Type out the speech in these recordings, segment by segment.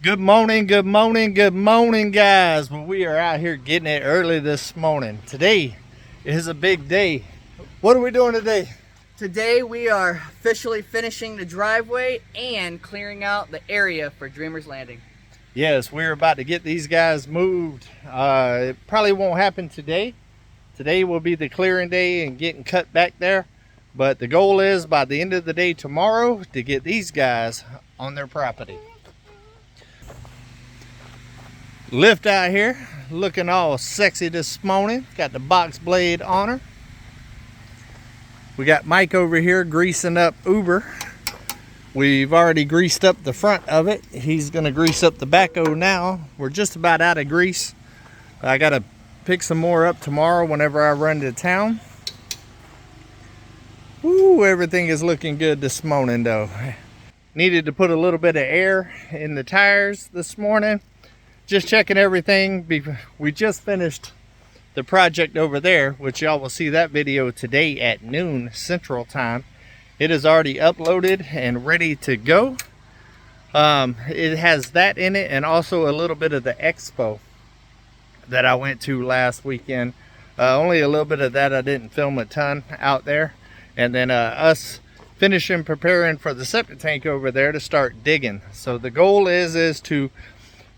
Good morning, good morning, good morning, guys. Well, we are out here getting it early this morning. Today is a big day. What are we doing today? Today we are officially finishing the driveway and clearing out the area for Dreamer's Landing. Yes, we're about to get these guys moved. It probably won't happen today. Today will be the clearing day and getting cut back there. But the goal is by the end of the day tomorrow to get these guys on their property. Lift out here looking all sexy this morning. Got the box blade on her. We got Mike over here greasing up Uber. We've already greased up the front of it. He's gonna grease up the backhoe now. We're just about out of grease. I gotta pick some more up tomorrow whenever I run to town. Ooh, everything is looking good this morning though. Needed to put a little bit of air in the tires this morning. Just checking everything. We just finished the project over there, which y'all will see that video today at noon Central Time. It is already uploaded and ready to go. It has that in it and also a little bit of the expo that I went to last weekend. Only a little bit of that. I didn't film a ton out there. And then us finishing preparing for the septic tank over there to start digging. So the goal is to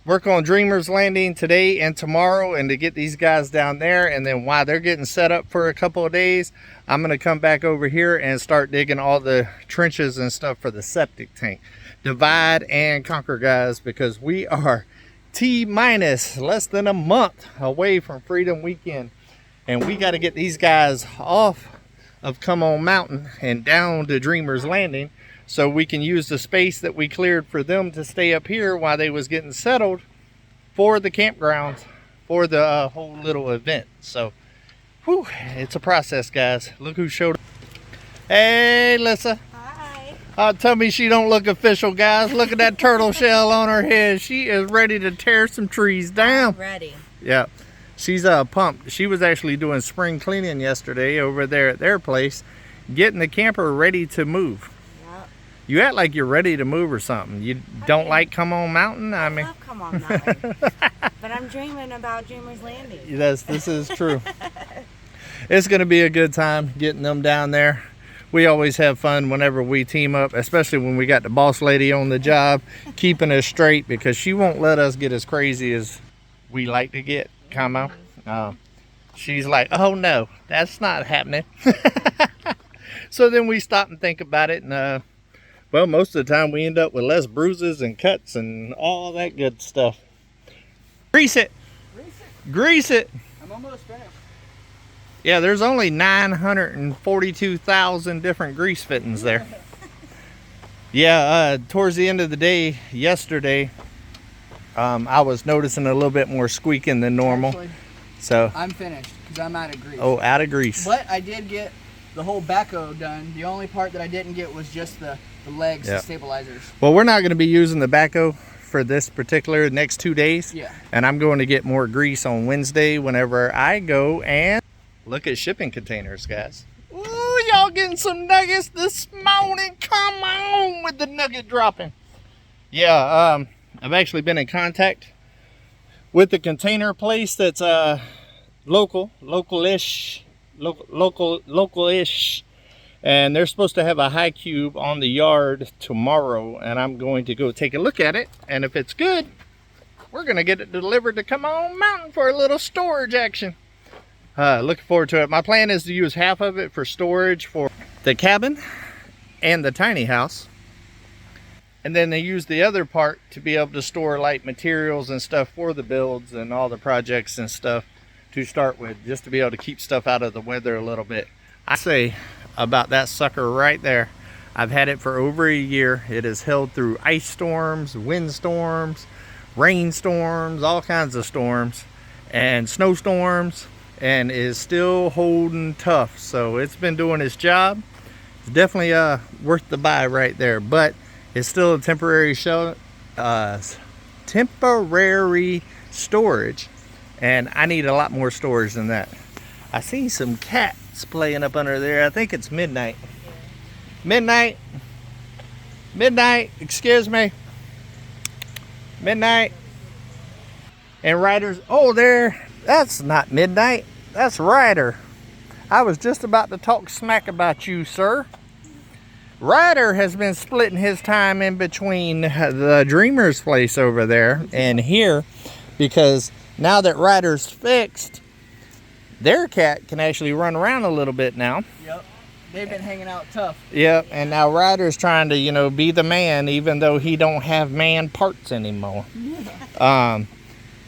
work on Dreamer's Landing today and tomorrow and to get these guys down there, and then while they're getting set up for a couple of days, I'm going to come back over here and start digging all the trenches and stuff for the septic tank. Divide and conquer, guys, because we are T-minus less than a month away from Freedom Weekend, and we got to get these guys off of Come On Mountain and down to Dreamer's Landing so we can use the space that we cleared for them to stay up here while they was getting settled for the campgrounds for the whole little event. So, whew, it's a process, guys. Look who showed up. Hey, Lissa. Hi. Tell me she don't look official, guys. Look at that turtle shell on her head. She is ready to tear some trees down. I'm ready. Yeah. She's pumped. She was actually doing spring cleaning yesterday over there at their place, getting the camper ready to move. You act like you're ready to move or something. You don't like Come On Mountain? I mean, love Come On Mountain. But I'm dreaming about Dreamer's Landing. Yes, this is true. It's going to be a good time getting them down there. We always have fun whenever we team up, especially when we got the boss lady on the job, keeping us straight because she won't let us get as crazy as we like to get. Come on. She's like, oh no, that's not happening. So then we stop and think about it, and well, most of the time we end up with less bruises and cuts and all that good stuff. Grease it. Grease it. Grease it. I'm almost finished. Yeah, there's only 942,000 different grease fittings there. Yeah, towards the end of the day, yesterday, I was noticing a little bit more squeaking than normal. Actually, so I'm finished because I'm out of grease. Oh, out of grease. But I did get the whole backhoe done. The only part that I didn't get was just the legs, the stabilizers. Well, we're not going to be using the backhoe for this particular next 2 days. Yeah. And I'm going to get more grease on Wednesday whenever I go and look at shipping containers, guys. Ooh, y'all getting some nuggets this morning. Come on with the nugget dropping. Yeah, I've actually been in contact with the container place that's local-ish. And they're supposed to have a high cube on the yard tomorrow, and I'm going to go take a look at it, and if it's good, we're gonna get it delivered to Come On Mountain for a little storage action. Looking forward to it. My plan is to use half of it for storage for the cabin and the tiny house, and then they use the other part to be able to store like materials and stuff for the builds and all the projects and stuff to start with, just to be able to keep stuff out of the weather a little bit. I say about that sucker right there, I've had it for over a year. It has held through ice storms, wind storms, rainstorms, all kinds of storms, and snowstorms, and is still holding tough. So it's been doing its job. It's definitely worth the buy right there, but it's still a temporary storage, and I need a lot more storage than that. I see some cats playing up under there. I think it's midnight. Midnight, excuse me. Midnight. And Ryder's, oh, there. That's not Midnight. That's Ryder. I was just about to talk smack about you, sir. Ryder has been splitting his time in between the Dreamer's place over there and here, because now that Ryder's fixed, their cat can actually run around a little bit now. Yep. They've been hanging out tough. Yep, and now Ryder's trying to, you know, be the man, even though he don't have man parts anymore.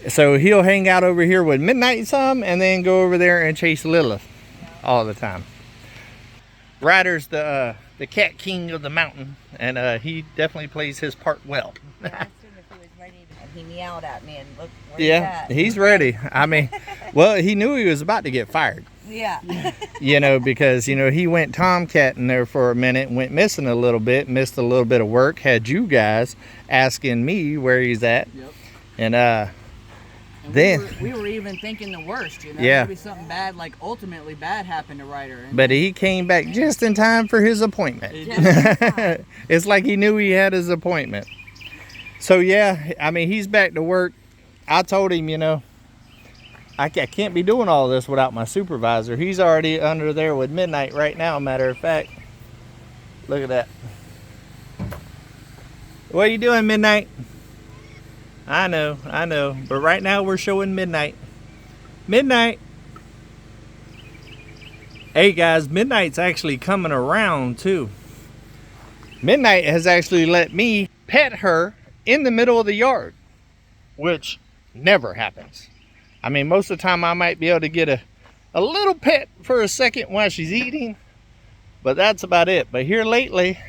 So he'll hang out over here with Midnight some, and then go over there and chase Lilith all the time. Ryder's the cat king of the mountain, and he definitely plays his part well. I asked him if he was ready. He meowed at me and look where Yeah, he's ready. I mean, well, he knew he was about to get fired. Yeah. You know, because, you know, he went tomcatting there for a minute, went missing a little bit, missed a little bit of work, had you guys asking me where he's at. Yep. And then we were even thinking the worst, you know. Yeah. Maybe something bad, like ultimately bad, happened to Ryder. But he came back just in time for his appointment. It's like he knew he had his appointment. So yeah, I mean, he's back to work. I told him, you know, I can't be doing all this without my supervisor. He's already under there with Midnight right now, matter of fact. Look at that. What are you doing, Midnight? I know. But right now we're showing Midnight. Midnight. Hey guys, Midnight's actually coming around too. Midnight has actually let me pet her in the middle of the yard, which never happens. I mean, most of the time I might be able to get a little pet for a second while she's eating, but that's about it. But here lately,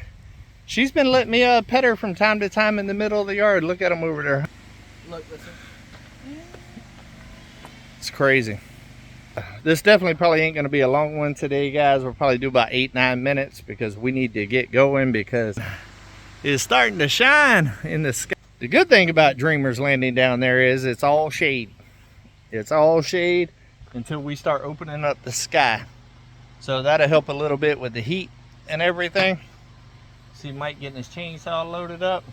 she's been letting me pet her from time to time in the middle of the yard. Look at them over there. Look, listen. It's crazy. This definitely probably ain't going to be a long one today, guys. We'll probably do about 8-9 minutes because we need to get going because it's starting to shine in the sky. The good thing about Dreamer's Landing down there is it's all shade. It's all shade until we start opening up the sky. So that'll help a little bit with the heat and everything. See Mike getting his chainsaw loaded up.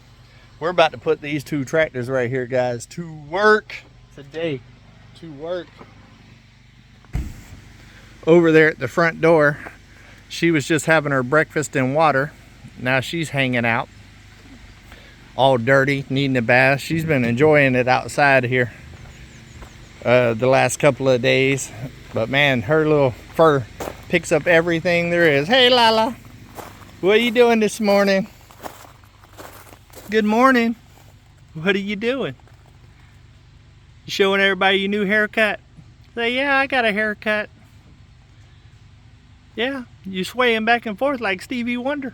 We're about to put these two tractors right here, guys, to work today. To work. Over there at the front door, she was just having her breakfast in water. Now she's hanging out, all dirty, needing a bath. She's been enjoying it outside here the last couple of days. But man, her little fur picks up everything there is. Hey Lala, what are you doing this morning? Good morning. What are you doing? You showing everybody your new haircut? Say, yeah, I got a haircut. Yeah, you swaying back and forth like Stevie Wonder.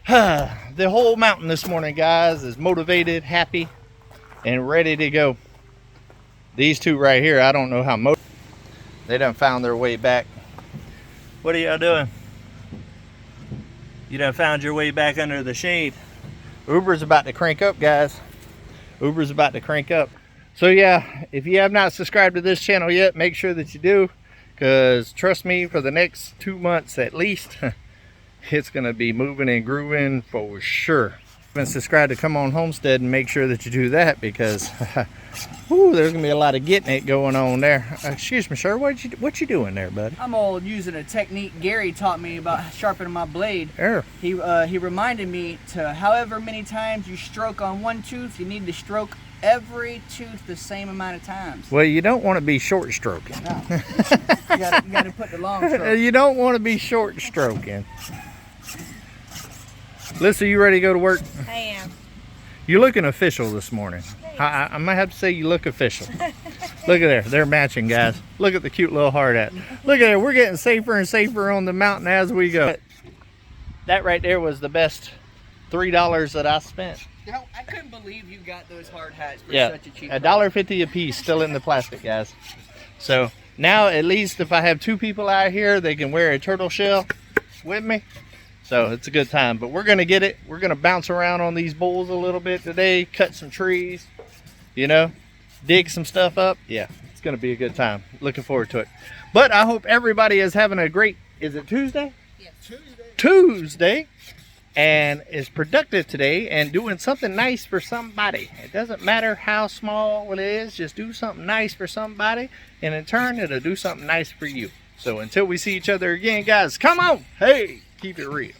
The whole mountain this morning, guys, is motivated, happy, and ready to go. These two right here, I don't know how they done found their way back. What are y'all doing? You done found your way back under the shade. Uber's about to crank up, guys. Uber's about to crank up. So yeah, if you have not subscribed to this channel yet, make sure that you do, because trust me, for the next 2 months at least, it's gonna be moving and grooving for sure. Been subscribed to Come On Homestead, and make sure that you do that, because whew, there's gonna be a lot of getting it going on there. Excuse me, sir, what you doing there, buddy? I'm all using a technique Gary taught me about sharpening my blade. There. He reminded me to, however many times you stroke on one tooth, you need to stroke every tooth the same amount of times. Well, you don't want to be short stroking. No. you gotta put the long stroke. You don't want to be short stroking. Lisa, you ready to go to work? I am. You're looking official this morning. I might have to say you look official. Look at there. They're matching, guys. Look at the cute little heart at. Look at it. We're getting safer and safer on the mountain as we go. That right there was the best $3 that I spent. You know, I couldn't believe you got those hard hats for Yeah, such a cheap $1.50 a piece, still in the plastic, guys. So now at least if I have 2 people out here, they can wear a turtle shell with me. So it's a good time, but we're gonna get it. We're gonna bounce around on these bowls a little bit today, cut some trees, you know, dig some stuff up. Yeah, it's gonna be a good time. Looking forward to it. But I hope everybody is having a great, is it Tuesday? Yes. Tuesday. and is productive today and doing something nice for somebody. It doesn't matter how small it is, just do something nice for somebody, and in turn it'll do something nice for you. So until we see each other again, guys, come on, hey, keep it real.